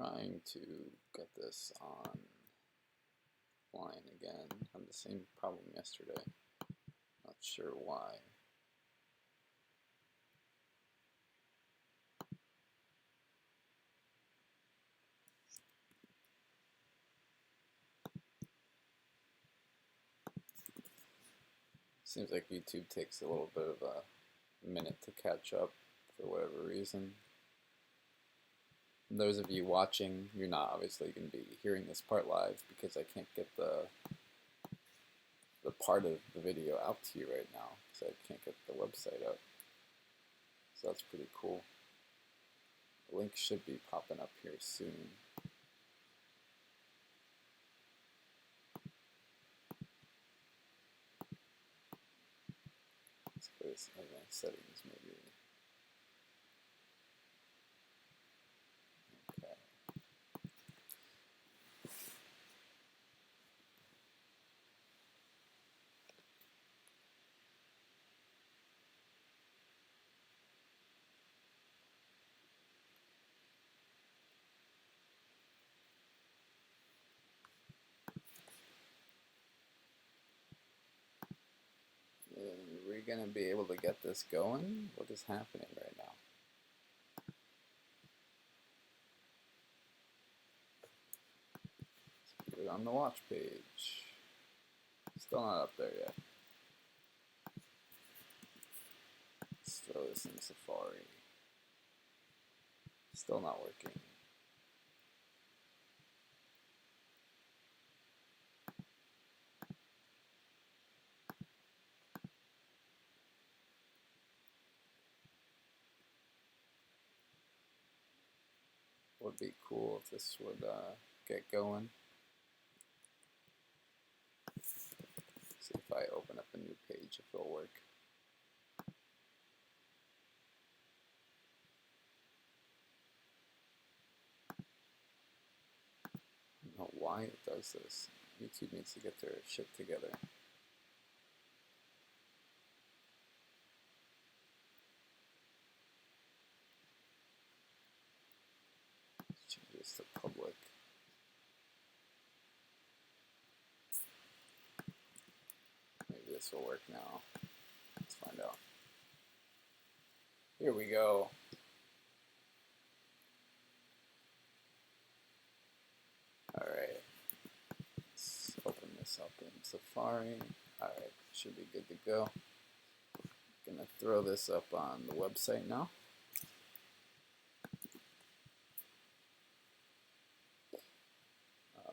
trying to get this online again. I had the same problem yesterday. Not sure why. Seems like YouTube takes a little bit of a minute to catch up for whatever reason. And those of you watching, you're not obviously going to be hearing this part live because I can't get the part of the video out to you right now because I can't get the website up. So that's pretty cool. The link should be popping up here soon. Let's go to advanced settings maybe. Okay. Are we going to be able to get this going? What is happening right now? Let's put it on the watch page. Still not up there yet. Let's throw this in Safari. Still not working. Would be cool if this would get going. See if I open up a new page if it'll work. I don't know why it does this. YouTube needs to get their shit together. Let's change this to public. Maybe this will work now. Let's find out. Here we go. Alright. Let's open this up in Safari. Alright, should be good to go. Gonna throw this up on the website now.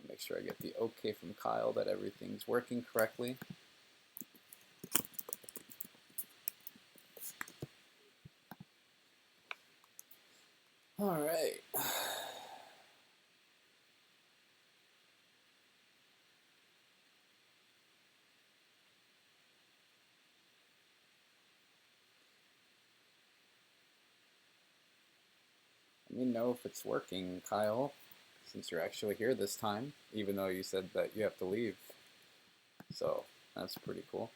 Make sure I get the okay from Kyle that everything's working correctly. Alright. Let me know if it's working, Kyle, since you're actually here this time, even though you said that you have to leave. So, that's pretty cool.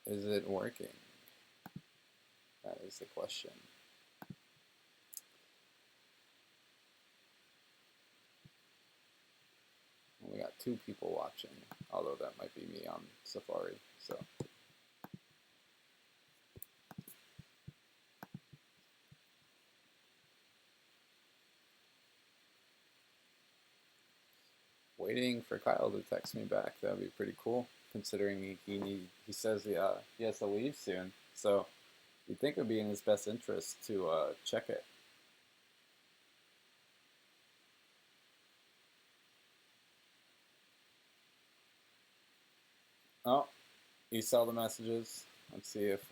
Is it working? That is the question. We got 2 people watching, although that might be me on Safari, so. Waiting for Kyle to text me back. That'd be pretty cool, considering he says he has to leave soon. So you'd think it would be in his best interest to check it. Oh, you saw the messages. Let's see if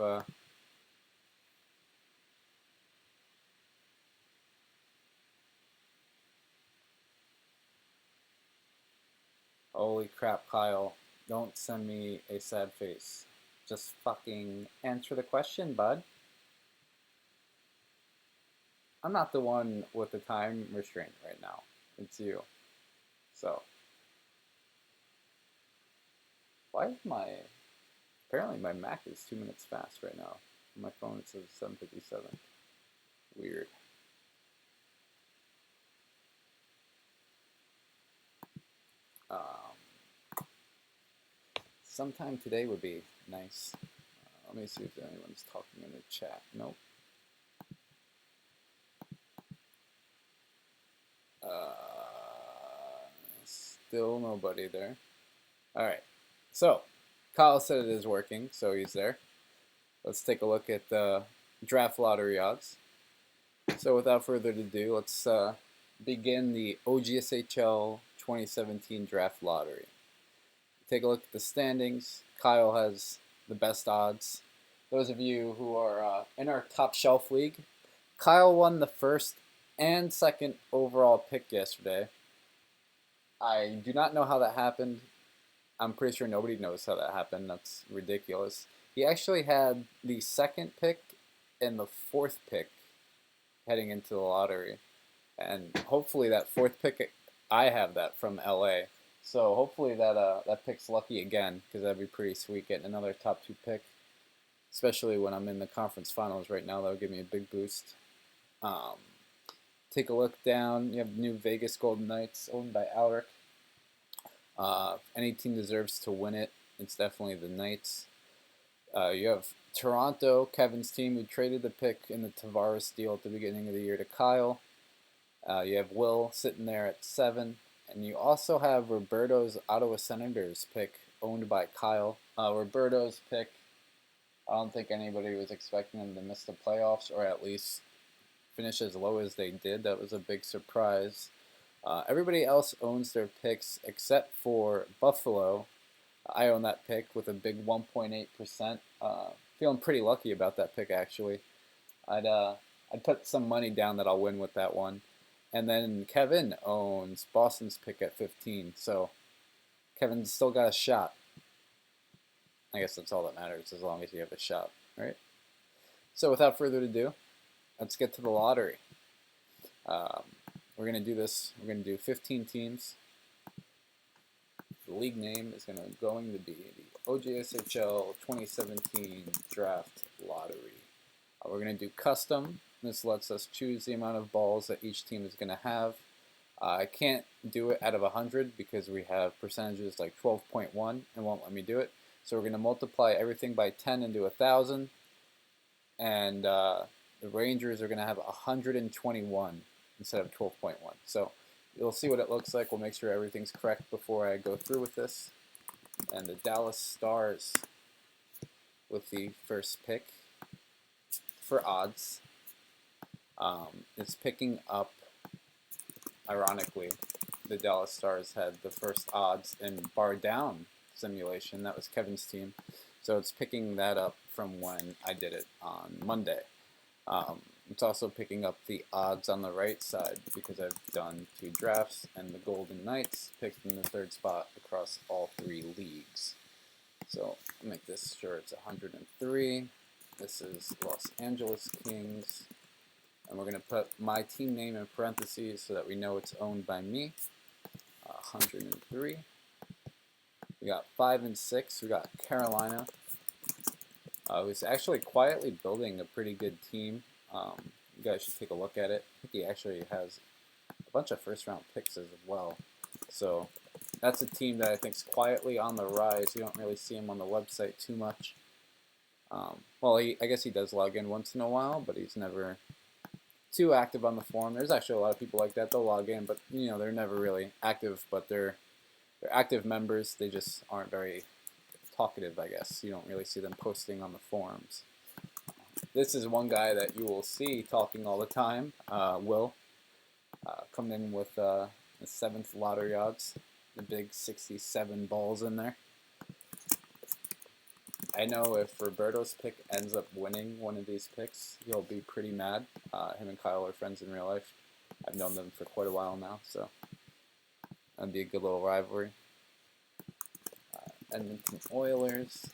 holy crap, Kyle. Don't send me a sad face. Just fucking answer the question, bud. I'm not the one with the time restraint right now. It's you. So. Why is apparently my Mac is 2 minutes fast right now. My phone it says 7:57. Weird. Sometime today would be nice. Let me see if anyone's talking in the chat. Nope. Still nobody there. All right. So, Kyle said it is working, so he's there. Let's take a look at the draft lottery odds. So, without further ado, let's begin the OGSHL 2017 draft lottery. Take a look at the standings. Kyle has the best odds. Those of you who are in our top shelf league, Kyle won the first and second overall pick yesterday. I do not know how that happened. I'm pretty sure nobody knows how that happened. That's ridiculous. He actually had the second pick and the fourth pick heading into the lottery. And hopefully that fourth pick, I have that from LA. So hopefully that pick's lucky again, because that'd be pretty sweet getting another top 2 pick, especially when I'm in the conference finals right now. That would give me a big boost. Take a look down. You have the new Vegas Golden Knights, owned by Alric. Any team deserves to win it. It's definitely the Knights. You have Toronto, Kevin's team, who traded the pick in the Tavares deal at the beginning of the year to Kyle. You have Will sitting there at 7. And you also have Roberto's Ottawa Senators pick, owned by Kyle. Roberto's pick, I don't think anybody was expecting them to miss the playoffs, or at least finish as low as they did. That was a big surprise. Everybody else owns their picks except for Buffalo. I own that pick with a big 1.8%. Feeling pretty lucky about that pick, actually. I'd put some money down that I'll win with that one. And then Kevin owns Boston's pick at 15. So Kevin's still got a shot. I guess that's all that matters, as long as you have a shot, right? So without further ado, let's get to the lottery. We're going to do this. We're going to do 15 teams. The league name is going to be the OGSHL 2017 Draft Lottery. We're going to do custom. This lets us choose the amount of balls that each team is going to have. I can't do it out of 100 because we have percentages like 12.1 and won't let me do it. So we're going to multiply everything by 10 and do 1,000. And the Rangers are going to have 121 instead of 12.1. So you'll see what it looks like. We'll make sure everything's correct before I go through with this. And the Dallas Stars with the first pick for odds. It's picking up, ironically, the Dallas Stars had the first odds in Bar Down simulation. That was Kevin's team. So it's picking that up from when I did it on Monday. It's also picking up the odds on the right side because I've done 2 drafts, and the Golden Knights picked in the 3rd spot across all 3 leagues. So I'll make this sure it's 103. This is Los Angeles Kings. And we're going to put my team name in parentheses so that we know it's owned by me. 103. We got 5 and 6. We got Carolina. Who's actually quietly building a pretty good team. You guys should take a look at it. I think he actually has a bunch of first-round picks as well. So that's a team that I think is quietly on the rise. You don't really see him on the website too much. Well, I guess he does log in once in a while, but he's never too active on the forum. There's actually a lot of people like that. They'll log in, but they're never really active. But they're active members. They just aren't very talkative, I guess. You don't really see them posting on the forums. This is one guy that you will see talking all the time. Will coming in with the 7th lottery odds, the big 67 balls in there. I know if Roberto's pick ends up winning one of these picks, he'll be pretty mad. Him and Kyle are friends in real life. I've known them for quite a while now, so that'd be a good little rivalry. Edmonton Oilers,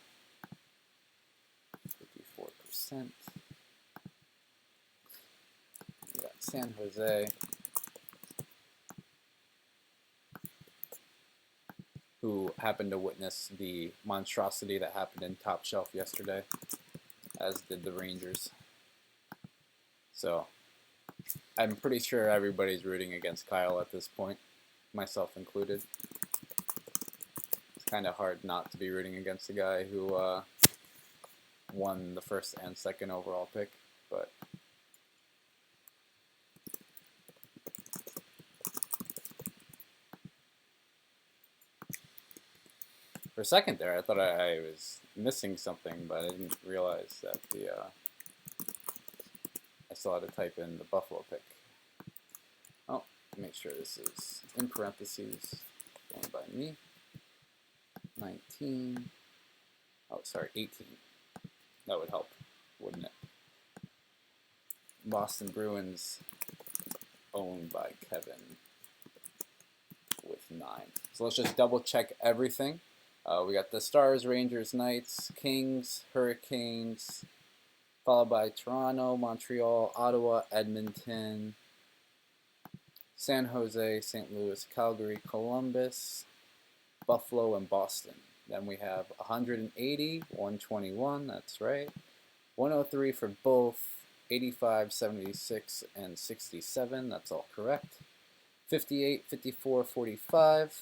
54%. We got San Jose, who happened to witness the monstrosity that happened in Top Shelf yesterday. as did the Rangers. So I'm pretty sure everybody's rooting against Kyle at this point, myself included. It's kind of hard not to be rooting against the guy who won the first and second overall pick, but for a second there, I thought I was missing something, but I didn't realize that I still had to type in the Buffalo pick. Oh, make sure this is in parentheses, owned by me. 19. Oh, sorry, 18. That would help, wouldn't it? Boston Bruins, owned by Kevin, with 9. So let's just double check everything. We got the Stars, Rangers, Knights, Kings, Hurricanes, followed by Toronto, Montreal, Ottawa, Edmonton, San Jose, St. Louis, Calgary, Columbus, Buffalo, and Boston. Then we have 180, 121, that's right, 103 for both, 85, 76, and 67, that's all correct, 58, 54, 45,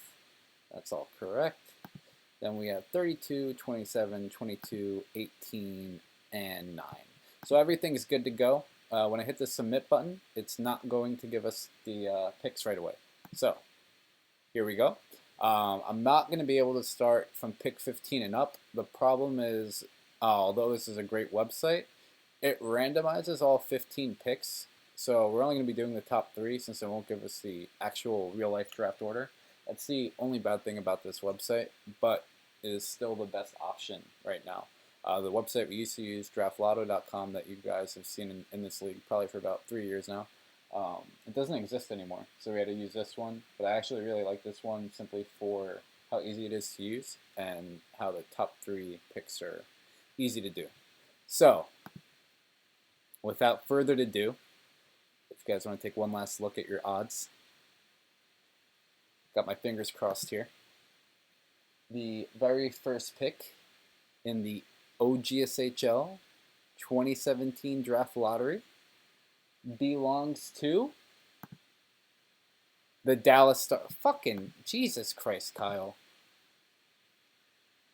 that's all correct. Then we have 32, 27, 22, 18, and 9. So everything's good to go. When I hit the submit button, it's not going to give us the picks right away. So here we go. I'm not going to be able to start from pick 15 and up. The problem is, although this is a great website, it randomizes all 15 picks. So we're only going to be doing the top 3 since it won't give us the actual real-life draft order. That's the only bad thing about this website, but it is still the best option right now. The website we used to use, draftlotto.com, that you guys have seen in this league probably for about 3 years now, it doesn't exist anymore, so we had to use this one. But I actually really like this one simply for how easy it is to use and how the top 3 picks are easy to do. So, without further ado, if you guys want to take one last look at your odds, got my fingers crossed here. The very first pick in the OGSHL 2017 draft lottery belongs to the Dallas Stars. Fucking Jesus Christ, Kyle.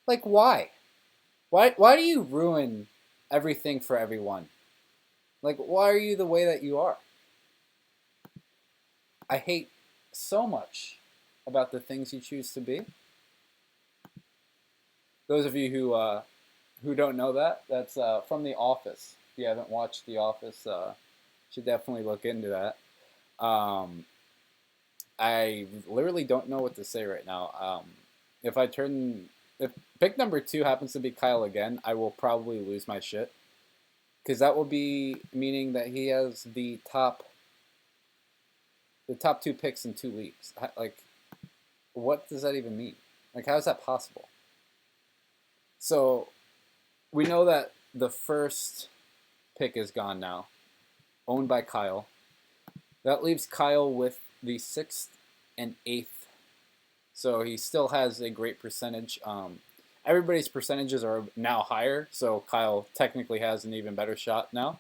Like, why? Why do you ruin everything for everyone? Like, why are you the way that you are? I hate so much about the things you choose to be. Those of you who don't know that, that's from The Office. If you haven't watched The Office, should definitely look into that. I literally don't know what to say right now. If pick number 2 happens to be Kyle again, I will probably lose my shit, because that will be meaning that he has the top 2 picks in 2 leagues. Like, what does that even mean? Like, how is that possible? So we know that the first pick is gone now, owned by Kyle. That leaves Kyle with the 6th and 8th. So he still has a great percentage. Everybody's percentages are now higher, so Kyle technically has an even better shot now,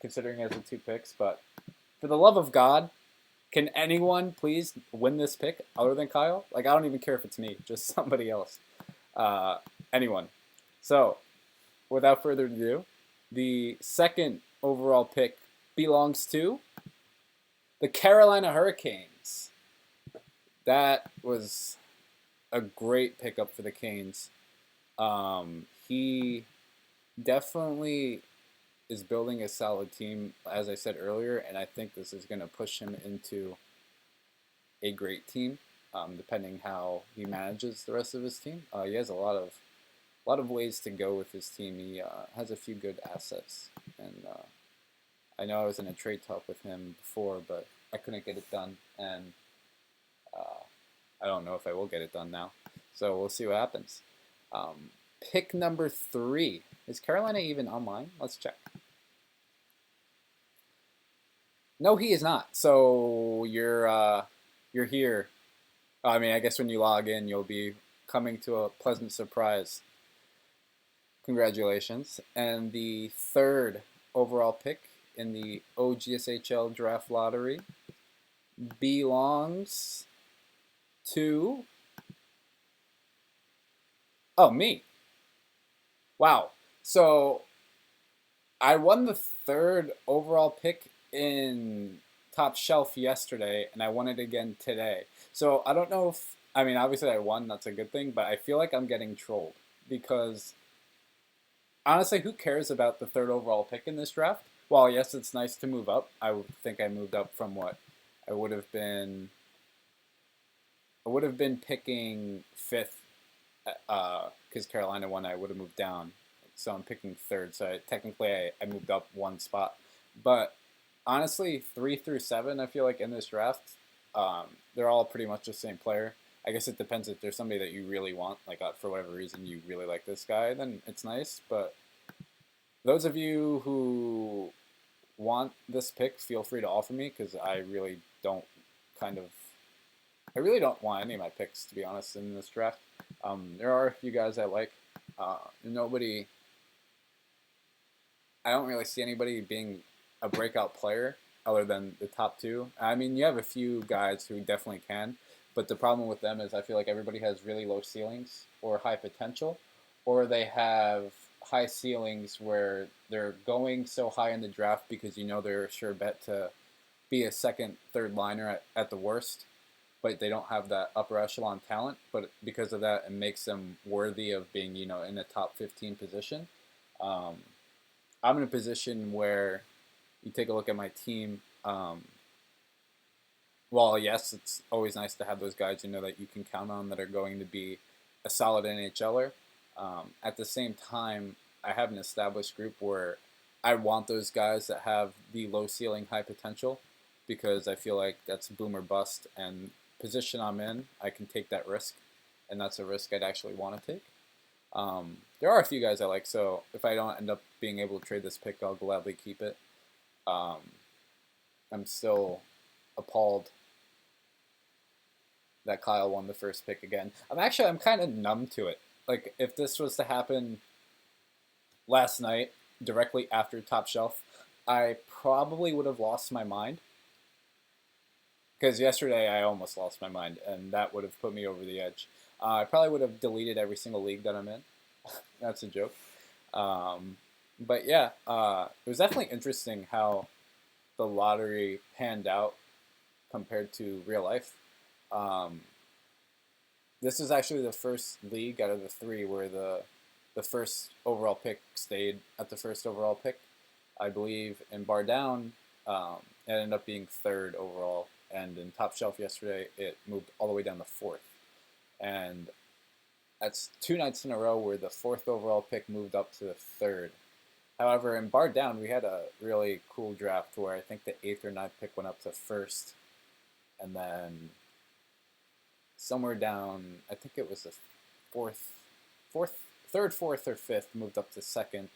considering he has the 2 picks. But for the love of God, can anyone please win this pick other than Kyle? Like, I don't even care if it's me, just somebody else. Anyone. So, without further ado, the 2nd overall pick belongs to the Carolina Hurricanes. That was a great pickup for the Canes. He definitely is building a solid team, as I said earlier, and I think this is going to push him into a great team, depending how he manages the rest of his team. He has a lot of ways to go with his team. He has a few good assets, and I know I was in a trade talk with him before, but I couldn't get it done, and I don't know if I will get it done now. So we'll see what happens. Pick number 3. Is Carolina even online? Let's check. No, he is not. So you're here. I mean, I guess when you log in, you'll be coming to a pleasant surprise. Congratulations. And the third overall pick in the OGSHL draft lottery belongs to. Oh, me. Wow. So I won the third overall pick in Top Shelf yesterday, and I won it again today. So I don't know if. I mean, obviously I won, that's a good thing, but I feel like I'm getting trolled because honestly, who cares about the third overall pick in this draft? While yes, it's nice to move up. I would think I moved up from what I would have been. I would have been picking fifth, because Carolina won. I would have moved down, so I'm picking third. So technically, I moved up one spot. But honestly, 3 through 7, I feel like in this draft, they're all pretty much the same player. I guess it depends if there's somebody that you really want, like for whatever reason you really like this guy, then it's nice. But those of you who want this pick, feel free to offer me because I really don't kind of I really don't want any of my picks to be honest in this draft. There are a few guys I like. Nobody. I don't really see anybody being a breakout player other than the top two. I mean, you have a few guys who definitely can, but the problem with them is I feel like everybody has really low ceilings or high potential, or they have high ceilings where they're going so high in the draft because you know they're a sure bet to be a second, third liner at the worst, but they don't have that upper echelon talent. But because of that, it makes them worthy of being, in the top 15 position. Um, I'm in a position where you take a look at my team. While yes, it's always nice to have those guys that you can count on that are going to be a solid NHLer. At the same time, I have an established group where I want those guys that have the low ceiling, high potential, because I feel like that's boom or bust. And position I'm in, I can take that risk, and that's a risk I'd actually want to take. There are a few guys I like, so if I don't end up being able to trade this pick, I'll gladly keep it. Um, I'm still appalled that Kyle won the first pick again. I'm kind of numb to it. Like if this was to happen last night, directly after Top Shelf, I probably would have lost my mind. Because yesterday I almost lost my mind, and that would have put me over the edge. I probably would have deleted every single league that I'm in. That's a joke. But yeah, it was definitely interesting how the lottery panned out compared to real life. Um, this is actually the first league out of the three where the first overall pick stayed at the first overall pick. I believe in Bar Down, it ended up being third overall, and in Top Shelf yesterday, it moved all the way down to fourth. And that's 2 nights in a row where the fourth overall pick moved up to the third. However, in Bar Down, we had a really cool draft where I think the eighth or ninth pick went up to first, and then somewhere down, I think it was the fourth, third, fourth, or fifth moved up to second,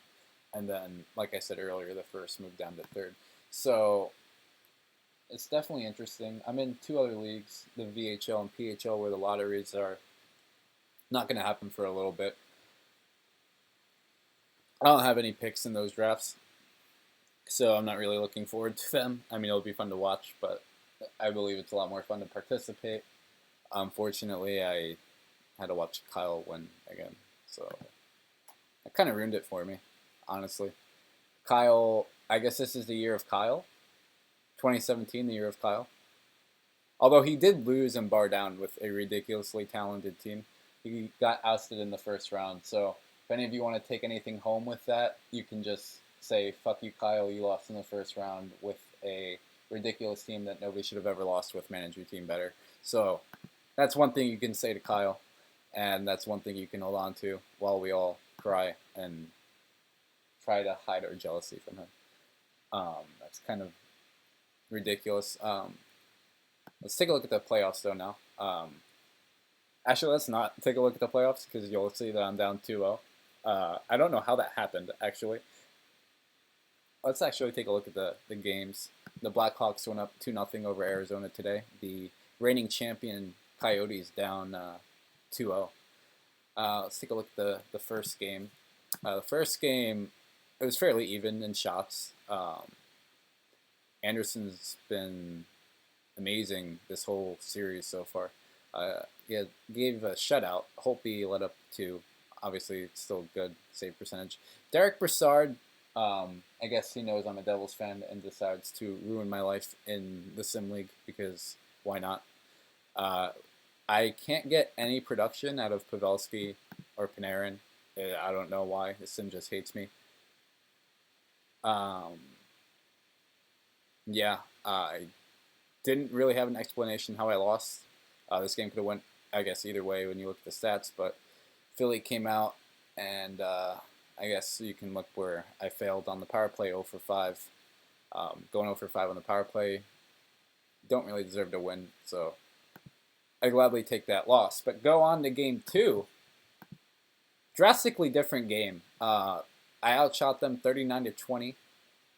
and then, like I said earlier, the first moved down to third. So it's definitely interesting. I'm in two other leagues, the VHL and PHL, where the lotteries are not going to happen for a little bit. I don't have any picks in those drafts, so I'm not really looking forward to them. I mean, it'll be fun to watch, but I believe it's a lot more fun to participate. Unfortunately, I had to watch Kyle win again, so it kind of ruined it for me, honestly. Kyle, I guess this is the year of Kyle. 2017, the year of Kyle. Although he did lose in Bar Down with a ridiculously talented team, he got ousted in the first round. So if any of you want to take anything home with that, you can just say, fuck you, Kyle, you lost in the first round with a ridiculous team that nobody should have ever lost with. Manage your team better. So that's one thing you can say to Kyle, and that's one thing you can hold on to while we all cry and try to hide our jealousy from him. That's kind of ridiculous. Let's take a look at the playoffs, though, now. Actually, let's not take a look at the playoffs because you'll see that I'm down 2-0. I don't know how that happened, actually. Let's actually take a look at the games. The Blackhawks went up 2-0 over Arizona today. The reigning champion Coyotes down 2-0. Let's take a look at the first game. The first game, it was fairly even in shots. Anderson's been amazing this whole series so far. He gave a shutout. Holtby led up to. Obviously, it's still good save percentage. Derek Brassard, I guess he knows I'm a Devils fan and decides to ruin my life in the Sim League because why not? Uh, I can't get any production out of Pavelski or Panarin. I don't know why. The Sim just hates me. Um, yeah, I didn't really have an explanation how I lost. This game could have went, I guess, either way when you look at the stats, but Philly came out, and I guess you can look where I failed on the power play 0 for 5. Going 0 for 5 on the power play, don't really deserve to win, so I gladly take that loss. But go on to game 2. Drastically different game. I outshot them 39-20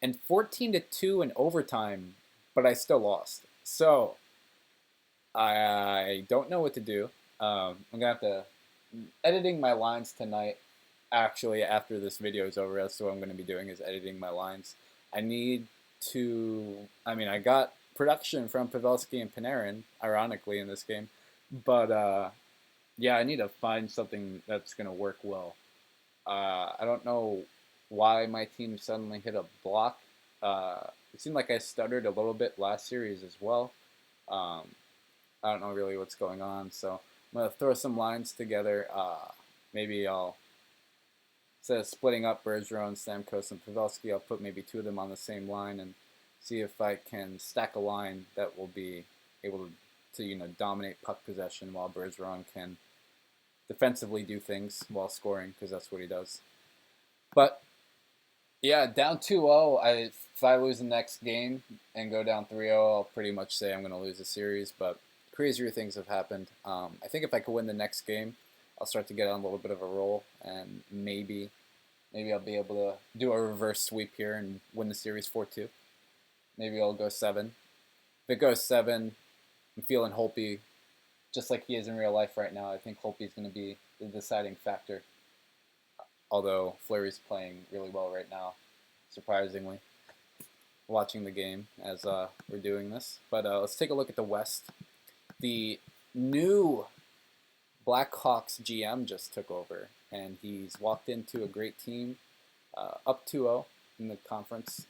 and 14-2 in overtime, but I still lost. So I don't know what to do. I'm gonna have to editing my lines tonight. Actually, after this video is over, that's what I'm gonna be doing is editing my lines. I need to. I mean, I got production from Pavelski and Panarin, ironically, in this game, but yeah, I need to find something that's gonna work well. I don't know why my team suddenly hit a block. It seemed like I stuttered a little bit last series as well. Um, I don't know really what's going on, so I'm gonna throw some lines together. Maybe I'll instead of splitting up Bergeron, Stamkos, and Pavelski, I'll put maybe 2 of them on the same line and see if I can stack a line that will be able to dominate puck possession while Bergeron can defensively do things while scoring because that's what he does. But yeah, down 2-0. If I lose the next game and go down 3-0, I'll pretty much say I'm going to lose the series. But crazier things have happened. I think if I could win the next game, I'll start to get on a little bit of a roll, and maybe I'll be able to do a reverse sweep here and win the series 4-2. Maybe I'll go 7. If it goes 7, I'm feeling Holtby just like he is in real life right now. I think Holtby's going to be the deciding factor. Although Fleury's playing really well right now, surprisingly, watching the game as we're doing this. But let's take a look at the West. The new Blackhawks GM just took over, and he's walked into a great team, up 2-0 in the conference.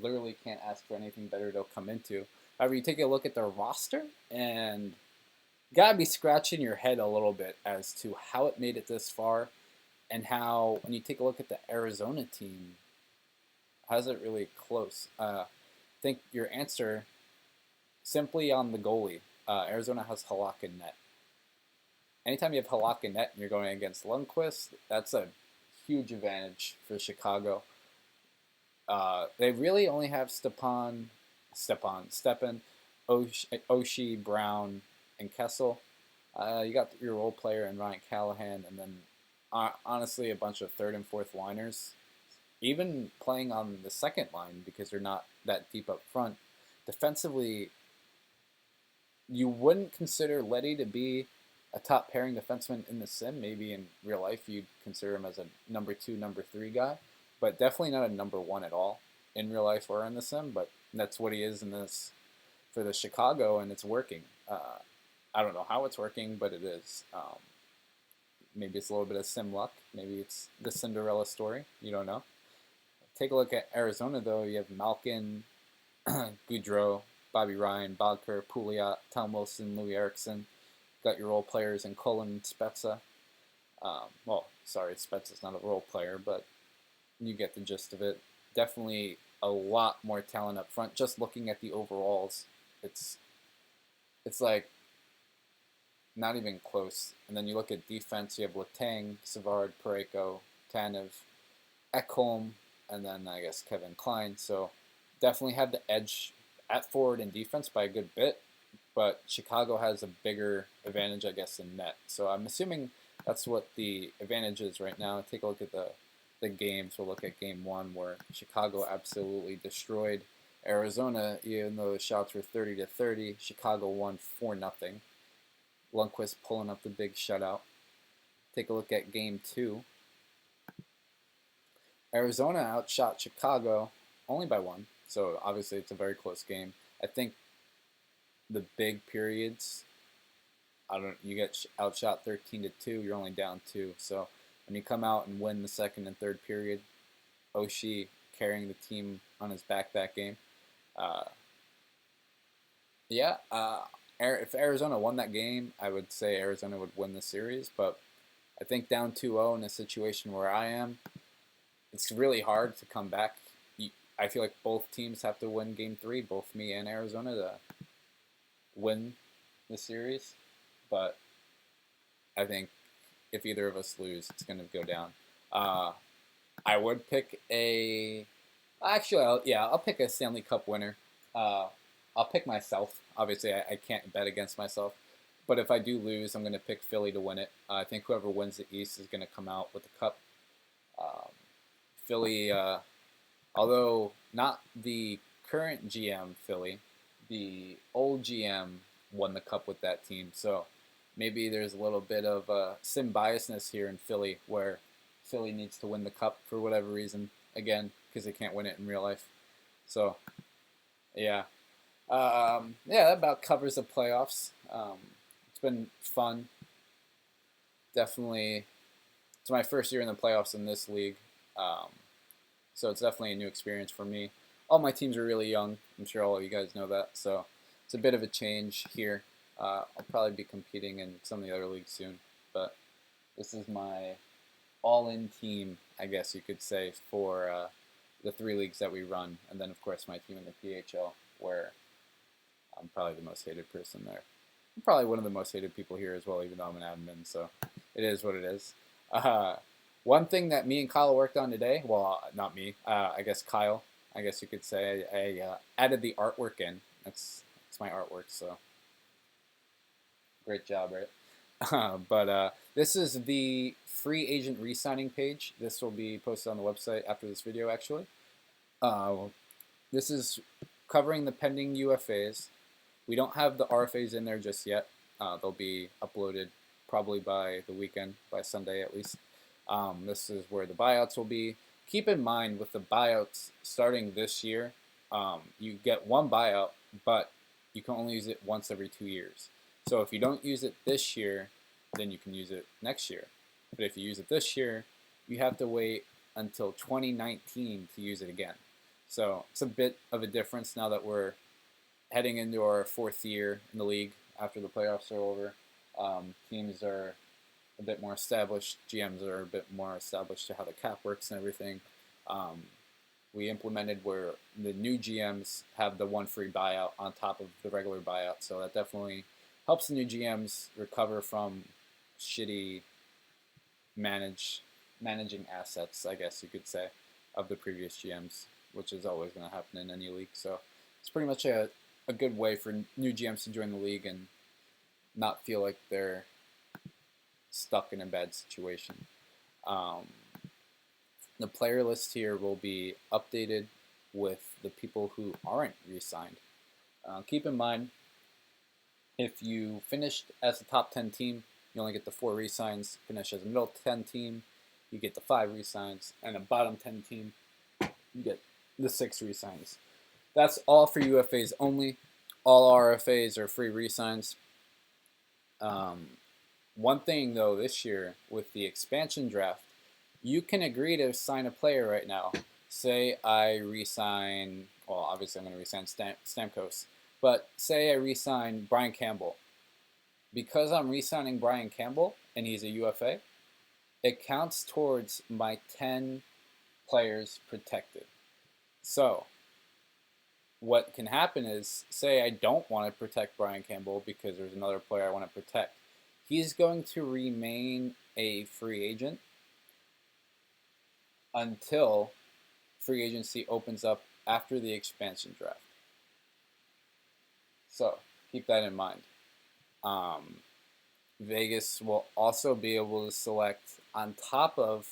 Literally can't ask for anything better to come into. However, you take a look at their roster, and you gotta be scratching your head a little bit as to how it made it this far, and how when you take a look at the Arizona team, how's it really close? I think your answer simply on the goalie. Arizona has Halak in net. Anytime you have Halak in net and you're going against Lundqvist, that's a huge advantage for Chicago. They really only have Stepan, Oshie, Brown, and Kessel. You got your role player in Ryan Callahan, and then honestly a bunch of third and fourth liners. Even playing on the second line because they're not that deep up front. Defensively, you wouldn't consider Leddy to be a top pairing defenseman in the sim. Maybe in real life you'd consider him as a number 2, number 3 guy, but definitely not a number 1 at all in real life or in the sim. But that's what he is in this for the Chicago, and it's working. I don't know how it's working, but it is. Maybe it's a little bit of sim luck. Maybe it's the Cinderella story. You don't know. Take a look at Arizona, though. You have Malkin, Goudreau, Bobby Ryan, Bodker, Pouliot, Tom Wilson, Louis Erickson. Got your role players in Cullen and Spezza. Spezza's not a role player, but you get the gist of it. Definitely a lot more talent up front. Just looking at the overalls, it's like not even close. And then you look at defense, you have Letang, Savard, Parayko, Tanev, Ekholm, and then I guess Kevin Klein. So definitely have the edge at forward and defense by a good bit, but Chicago has a bigger advantage, I guess, in net. So I'm assuming that's what the advantage is right now. Take a look at the games. We'll look at game 1 where Chicago absolutely destroyed Arizona, even though the shots were 30-30. Chicago won 4-0. Lundqvist pulling up the big shutout. Take a look at game 2. Arizona outshot Chicago only by one, so obviously it's a very close game. I think the big periods, I don't. You get outshot 13-2. You're only down two. So when you come out and win the second and third period, Oshie carrying the team on his back that game. Uh, yeah. If Arizona won that game, I would say Arizona would win the series. But I think down 2-0 in a situation where I am, it's really hard to come back. I feel like both teams have to win game three, both me and Arizona, to win the series. But I think if either of us lose, it's going to go down. Uh, I would pick a. Actually, I'll pick a Stanley Cup winner. Uh, I'll pick myself. Obviously, I can't bet against myself. But if I do lose, I'm going to pick Philly to win it. I think whoever wins the East is going to come out with the cup. Um, Philly, although not the current GM Philly, the old GM won the cup with that team. So maybe there's a little bit of sim biasness here in Philly where Philly needs to win the cup for whatever reason again because they can't win it in real life. So yeah, that about covers the playoffs. It's been fun. Definitely, it's my first year in the playoffs in this league. Um, So it's definitely a new experience for me. All my teams are really young. I'm sure all of you guys know that. So it's a bit of a change here. I'll probably be competing in some of the other leagues soon. But this is my all-in team, I guess you could say, for the three leagues that we run. And then, of course, my team in the PHL, where I'm probably the most hated person there. I'm probably one of the most hated people here as well, even though I'm an admin. So it is what it is. Uh, One thing that me and Kyle worked on today, well, not me, I guess Kyle, I guess you could say, I added the artwork in. That's my artwork, so great job, right? But this is the free agent re-signing page. This will be posted on the website after this video, actually. Uh, this is covering the pending UFAs. We don't have the RFAs in there just yet. They'll be uploaded probably by the weekend, by Sunday at least. This is where the buyouts will be. Keep in mind with the buyouts starting this year, you get one buyout, but you can only use it once every 2 years. So if you don't use it this year, then you can use it next year. But if you use it this year, you have to wait until 2019 to use it again. So it's a bit of a difference now that we're heading into our fourth year in the league after the playoffs are over. Teams are a bit more established. GMs are a bit more established to how the cap works and everything. Um, we implemented where the new GMs have the one free buyout on top of the regular buyout, so that definitely helps the new GMs recover from shitty managing assets, I guess you could say, of the previous GMs, which is always going to happen in any league. So it's pretty much a good way for new GMs to join the league and not feel like they're stuck in a bad situation. Um, the player list here will be updated with the people who aren't re-signed. Keep in mind, if you finished as a top 10 team, you only get the 4 re-signs. Finish as a middle 10 team, you get the 5 re-signs. And a bottom 10 team, you get the 6 re-signs. That's all for UFAs only. All RFAs are free re-signs. One thing, though, this year with the expansion draft, you can agree to sign a player right now. Say I re-sign, well, obviously I'm going to re-sign Stamkos, but say I re-sign Brian Campbell. Because I'm re-signing Brian Campbell and he's a UFA, it counts towards my 10 players protected. So what can happen is, say I don't want to protect Brian Campbell because there's another player I want to protect. He's going to remain a free agent until free agency opens up after the expansion draft. So keep that in mind. Vegas will also be able to select on top of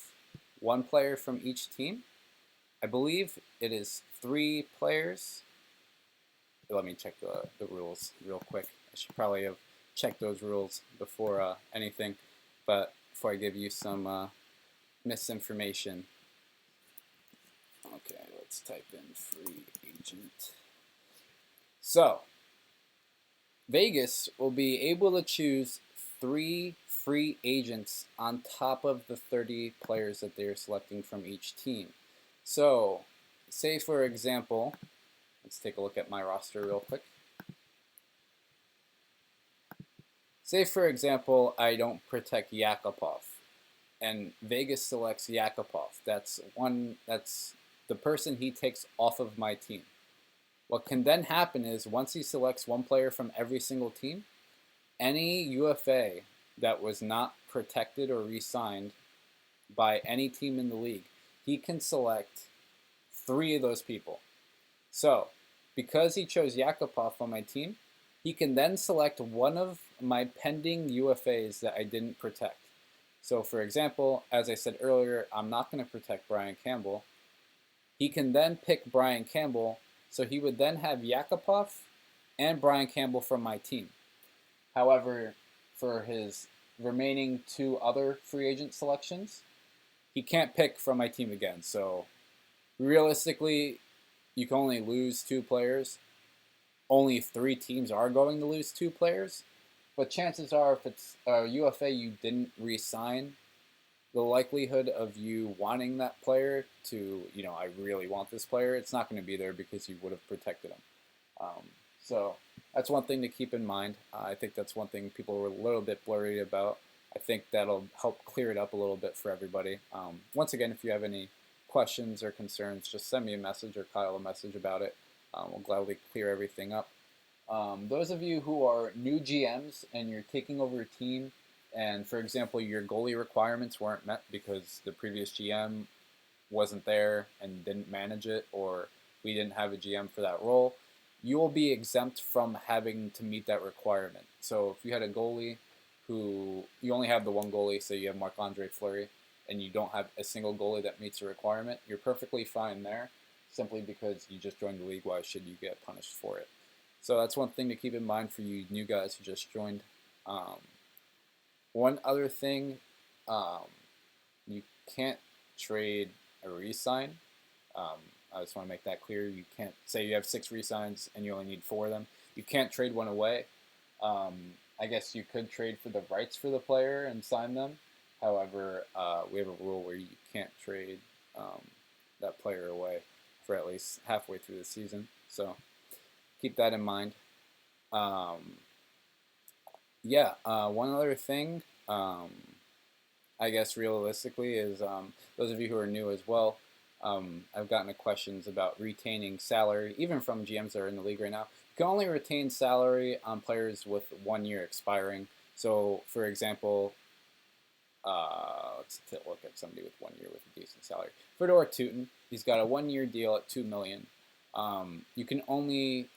one player from each team. I believe it is 3 players. Let me check the rules real quick. I should probably have checked those rules before anything, but before I give you some misinformation. let's type in free agent. So, Vegas will be able to choose 3 free agents on top of the 30 players that they're selecting from each team. So, say for example, let's take a look at my roster real quick. Say for example, I don't protect Yakupov, and Vegas selects Yakupov. That's the person he takes off of my team. What can then happen is once he selects one player from every single team, any UFA that was not protected or re-signed by any team in the league, he can select 3 of those people. So, because he chose Yakupov on my team, he can then select one of my pending UFAs that I didn't protect. So, for example, as I said earlier, I'm not going to protect Brian Campbell. He can then pick Brian Campbell, so he would then have Yakupov and Brian Campbell from my team. However, for his remaining 2 other free agent selections, he can't pick from my team again. So, realistically, you can only lose 2 players. Only 3 teams are going to lose 2 players. But chances are, if it's a UFA you didn't re-sign, the likelihood of you wanting that player to, I really want this player, it's not going to be there because you would have protected him. So that's one thing to keep in mind. I think that's one thing people were a little bit blurry about. I think that'll help clear it up a little bit for everybody. Once again, if you have any questions or concerns, just send me a message or Kyle a message about it. We'll gladly clear everything up. Those of you who are new GMs and you're taking over a team, and for example, your goalie requirements weren't met because the previous GM wasn't there and didn't manage it, or we didn't have a GM for that role, you will be exempt from having to meet that requirement. So if you had a goalie who, you only have the one goalie, say you have Marc-Andre Fleury, and you don't have a single goalie that meets the requirement, you're perfectly fine there, simply because you just joined the league. Why should you get punished for it? So that's one thing to keep in mind for you new guys who just joined. One other thing, you can't trade a re-sign. I just want to make that clear. You can't say you have 6 re-signs and you only need 4 of them. You can't trade one away. I guess you could trade for the rights for the player and sign them. However, we have a rule where you can't trade that player away for at least halfway through the season. So keep that in mind. One other thing, I guess realistically, is those of you who are new as well, I've gotten questions about retaining salary, even from GMs that are in the league right now. You can only retain salary on players with 1 year expiring. So, for example, let's look at somebody with 1 year with a decent salary. Fedor Tyutin, he's got a 1 year deal at $2 million. You can only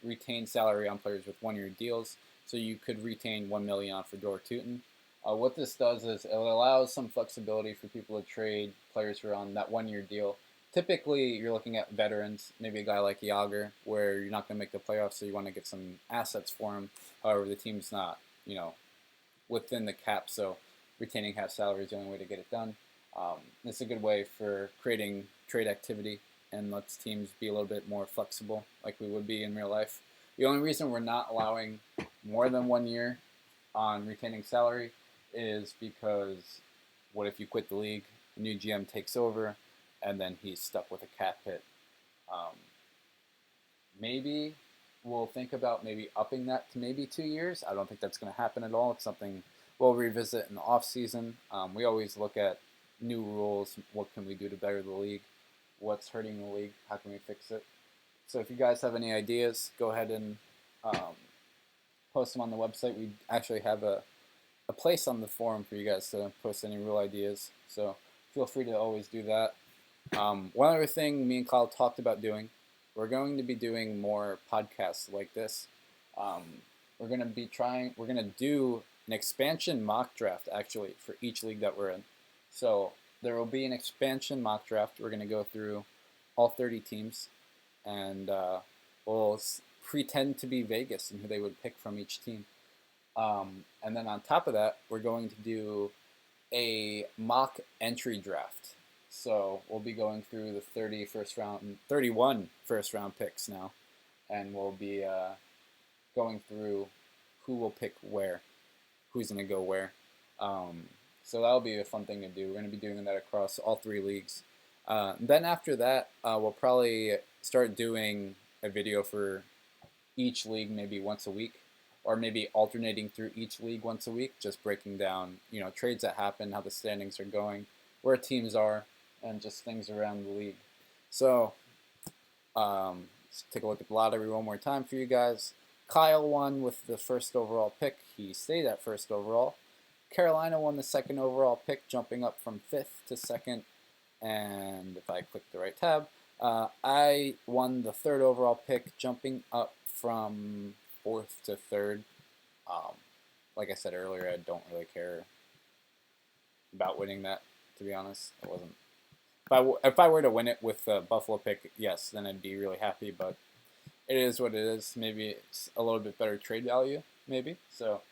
retain salary on players with 1 year deals. So you could retain $1 million on Fedor Tyutin. What this does is it allows some flexibility for people to trade players who are on that 1 year deal. Typically, you're looking at veterans, maybe a guy like Yager, where you're not going to make the playoffs, so you want to get some assets for him. However, the team's not, within the cap, so retaining half salary is the only way to get it done. It's a good way for creating trade activity and lets teams be a little bit more flexible, like we would be in real life. The only reason we're not allowing more than 1 year on retaining salary is because what if you quit the league, a new GM takes over, and then he's stuck with a cap hit? Maybe we'll think about maybe upping that to maybe 2 years. I don't think that's going to happen at all. It's something we'll revisit in the off season. We always look at new rules. What can we do to better the league? What's hurting the league? How can we fix it? So if you guys have any ideas, go ahead and post them on the website. We actually have a place on the forum for you guys to post any real ideas. So feel free to always do that. One other thing me and Kyle talked about doing, we're going to be doing more podcasts like this. We're going to do an expansion mock draft actually for each league that we're in. So there will be an expansion mock draft. We're going to go through all 30 teams, and we'll pretend to be Vegas and who they would pick from each team. And then on top of that, we're going to do a mock entry draft. So we'll be going through the 31 first round picks now, and we'll be going through who will pick where, who's going to go where. Um, so that'll be a fun thing to do. We're going to be doing that across all 3 leagues. Then after that, we'll probably start doing a video for each league maybe once a week, or maybe alternating through each league once a week, just breaking down trades that happen, how the standings are going, where teams are, and just things around the league. So let's take a look at the lottery one more time for you guys. Kyle won with the first overall pick. He stayed at first overall. Carolina won the second overall pick, jumping up from 5th to 2nd. And if I click the right tab, I won the third overall pick, jumping up from 4th to 3rd. Like I said earlier, I don't really care about winning that, to be honest. It wasn't. If I were to win it with the Buffalo pick, yes, then I'd be really happy. But it is what it is. Maybe it's a little bit better trade value, maybe. So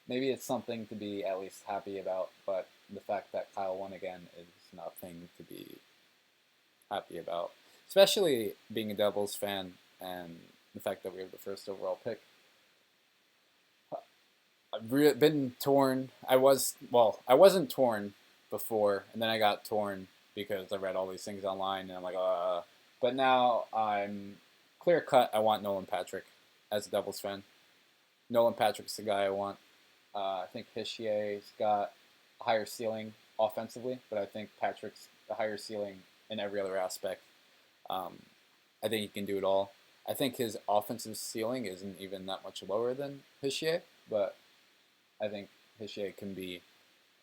maybe it's something to be at least happy about. But the fact that Kyle won again is nothing to be happy about, especially being a Devils fan and the fact that we have the first overall pick. I've been torn. I wasn't torn before, and then I got torn because I read all these things online, and I'm like, But now I'm clear cut. I want Nolan Patrick as a Devils fan. Nolan Patrick's the guy I want. I think Hischier's got a higher ceiling offensively, but I think Patrick's the higher ceiling in every other aspect. I think he can do it all. I think his offensive ceiling isn't even that much lower than Hischier, but I think Hischier can be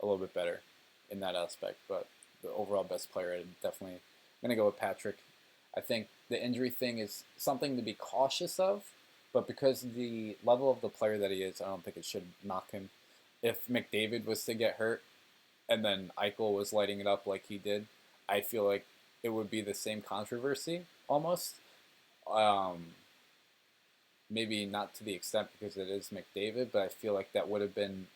a little bit better in that aspect. But the overall best player, I'm definitely going to go with Patrick. I think the injury thing is something to be cautious of, but because the level of the player that he is, I don't think it should knock him. If McDavid was to get hurt and then Eichel was lighting it up like he did, I feel like it would be the same controversy almost. Maybe not to the extent because it is McDavid, but I feel like that would have been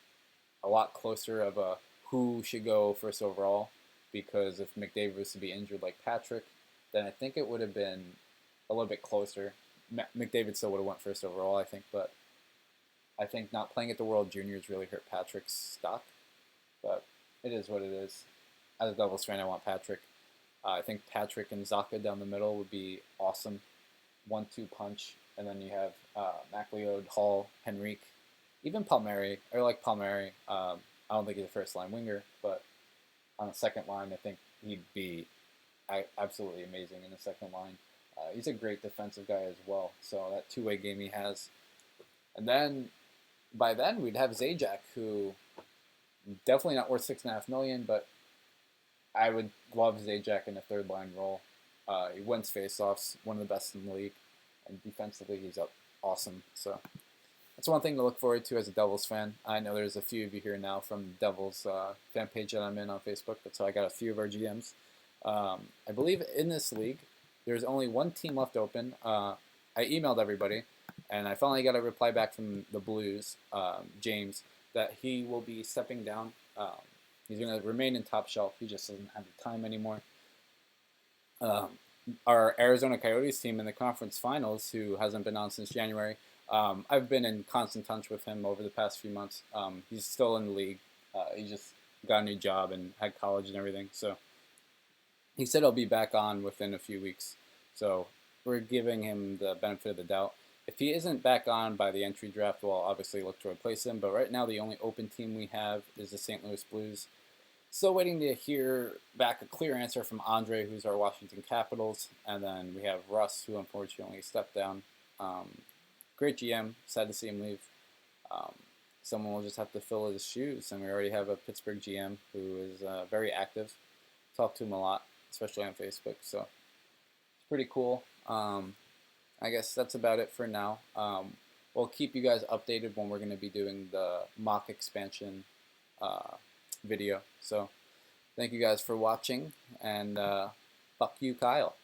a lot closer of a who should go first overall, because if McDavid was to be injured like Patrick, then I think it would have been a little bit closer. McDavid still would have went first overall, I think, but I think not playing at the World Juniors really hurt Patrick's stock, but it is what it is. As a Devils fan, I want Patrick. I think Patrick and Zacha down the middle would be awesome. 1-2 punch, and then you have McLeod, Hall, Henrique, even Palmieri. I like Palmieri. I don't think he's a first-line winger, but on the second line, I think he'd be absolutely amazing in the second line. He's a great defensive guy as well, so that two-way game he has. And then, by then, we'd have Zajac, who definitely not worth $6.5 million, but I would love Zajac in a third-line role. He wins faceoffs, one of the best in the league, and defensively he's awesome. So that's one thing to look forward to as a Devils fan. I know there's a few of you here now from the Devils fan page that I'm in on Facebook. That's how I got a few of our GMs. I believe in this league, there's only one team left open. I emailed everybody, and I finally got a reply back from the Blues, James, that he will be stepping down. He's going to remain in top shelf. He just doesn't have the time anymore. Our Arizona Coyotes team in the conference finals, who hasn't been on since January, I've been in constant touch with him over the past few months. He's still in the league. He just got a new job and had college and everything. So he said he'll be back on within a few weeks. So we're giving him the benefit of the doubt. If he isn't back on by the entry draft, we'll obviously look to replace him. But right now, the only open team we have is the St. Louis Blues. Still waiting to hear back a clear answer from Andre, who's our Washington Capitals. And then we have Russ, who unfortunately stepped down. Great GM. Sad to see him leave. Someone will just have to fill his shoes. And we already have a Pittsburgh GM who is very active. Talk to him a lot, especially on Facebook. So it's pretty cool. I guess that's about it for now. We'll keep you guys updated when we're going to be doing the mock expansion video. So thank you guys for watching, and fuck you, Kyle.